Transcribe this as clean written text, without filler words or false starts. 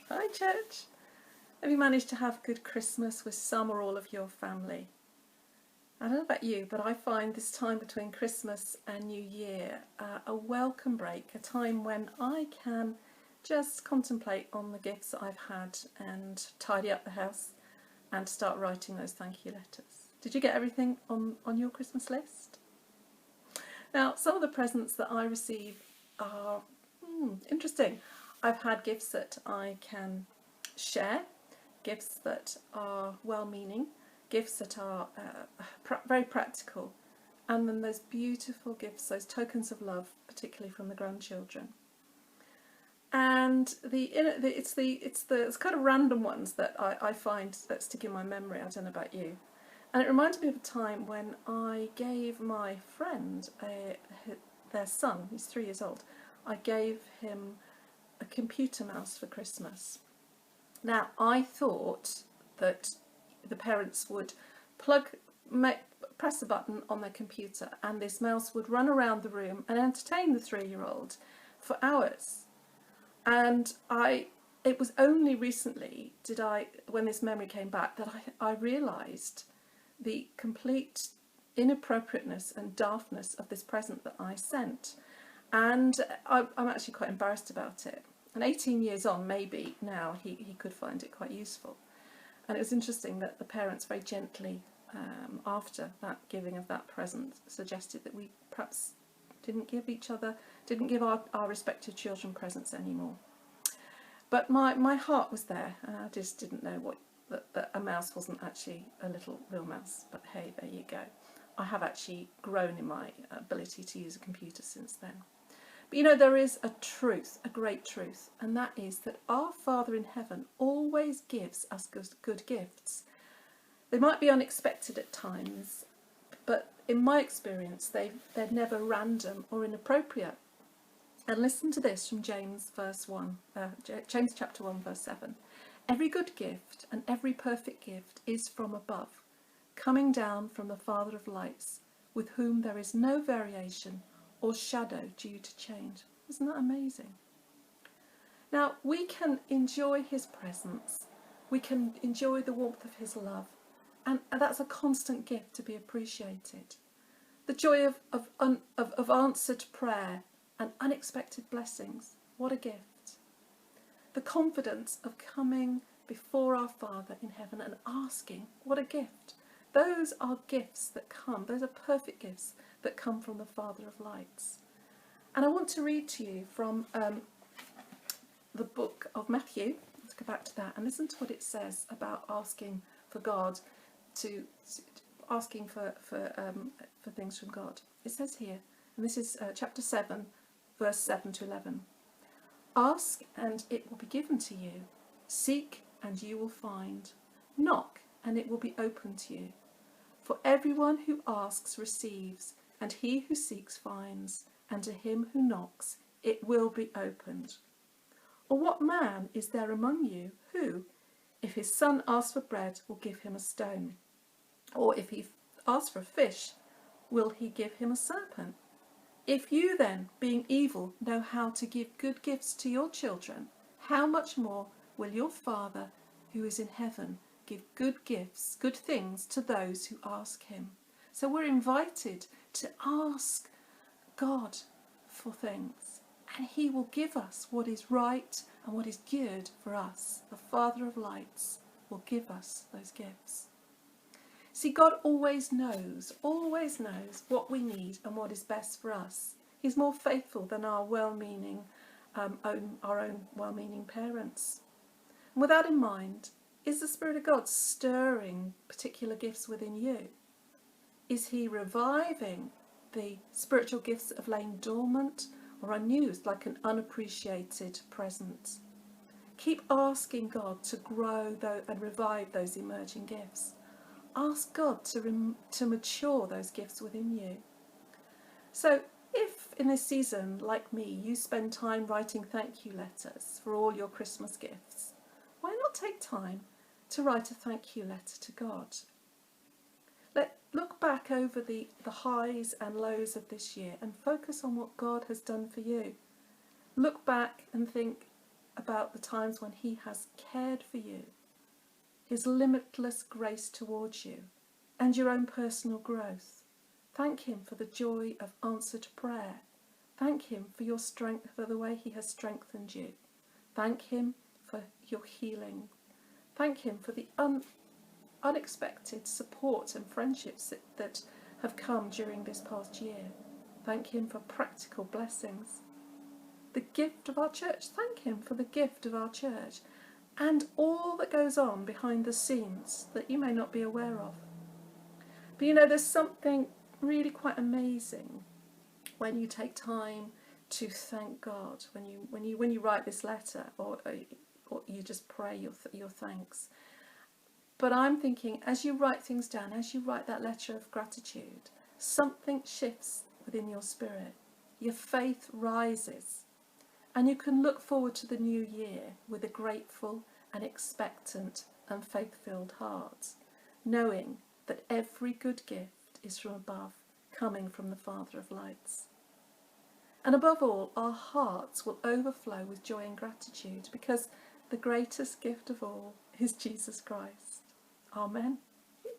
Hi church. Have you managed to have a good Christmas with some or all of your family? I don't know about you, but I find this time between Christmas and New Year a welcome break, a time when I can just contemplate on the gifts that I've had and tidy up the house and start writing those thank you letters. Did you get everything on your Christmas list? Now, some of the presents that I receive are interesting. I've had gifts that I can share, gifts that are well-meaning, gifts that are very practical, and then those beautiful gifts, those tokens of love, particularly from the grandchildren. And it's kind of random ones that I find that stick in my memory. I don't know about you. And it reminds me of a time when I gave my friend their son, he's 3 years old, I gave him a computer mouse for Christmas. Now, I thought that the parents would press a button on their computer and this mouse would run around the room and entertain the 3-year-old for hours. And it was only recently when this memory came back, that I realised the complete inappropriateness and daftness of this present that I sent. And I'm actually quite embarrassed about it. And 18 years on, maybe now he could find it quite useful. And it was interesting that the parents very gently, after that giving of that present, suggested that we perhaps didn't give our respective children presents anymore. But my heart was there, and I just didn't know that a mouse wasn't actually a little real mouse. But hey, there you go. I have actually grown in my ability to use a computer since then. But you know, there is a truth, a great truth, and that is that our Father in heaven always gives us good gifts. They might be unexpected at times, but in my experience, they're never random or inappropriate. And listen to this from James chapter 1, verse 7. Every good gift and every perfect gift is from above, coming down from the Father of lights, with whom there is no variation or shadow due to change. Isn't that amazing? Now, we can enjoy his presence, we can enjoy the warmth of his love, and that's a constant gift to be appreciated. The joy of answered prayer and unexpected blessings, what a gift. The confidence of coming before our Father in heaven and asking, what a gift. Those are gifts that come, those are perfect gifts that come from the Father of lights. And I want to read to you from the book of Matthew. Let's go back to that and listen to what it says about asking for God, asking for things from God. It says here, and this is chapter 7, verse 7 to 11. Ask and it will be given to you. Seek and you will find. Knock and it will be opened to you. For everyone who asks receives, and he who seeks finds, and to him who knocks it will be opened. Or what man is there among you who, if his son asks for bread, will give him a stone? Or if he asks for a fish, will he give him a serpent? If you then, being evil, know how to give good gifts to your children, how much more will your Father who is in heaven give good gifts, good things to those who ask him? So we're invited to ask God for things, and he will give us what is right and what is good for us. The Father of lights will give us those gifts. See, God always knows what we need and what is best for us. He's more faithful than our well-meaning, our own well-meaning parents. And with that in mind, is the Spirit of God stirring particular gifts within you? Is he reviving the spiritual gifts that have lain dormant or unused, like an unappreciated present? Keep asking God to grow and revive those emerging gifts. Ask God to mature those gifts within you. So if in this season, like me, you spend time writing thank you letters for all your Christmas gifts, why not take time to write a thank you letter to God? Look back over the highs and lows of this year and focus on what God has done for you. Look back and think, about the times when he has cared for you, his limitless grace towards you, and your own personal growth. Thank him for the joy of answered prayer. Thank him for your strength, for the way he has strengthened you. Thank him for your healing. Thank him for the unexpected support and friendships that have come during this past year. Thank him for practical blessings. The gift of our church. Thank him for the gift of our church and all that goes on behind the scenes that you may not be aware of. But you know, there's something really quite amazing when you take time to thank God, when you write this letter, or you just pray your thanks. But I'm thinking, as you write things down, as you write that letter of gratitude, something shifts within your spirit. Your faith rises, and you can look forward to the new year with a grateful and expectant and faith-filled heart, knowing that every good gift is from above, coming from the Father of lights. And above all, our hearts will overflow with joy and gratitude, because the greatest gift of all is Jesus Christ. Amen.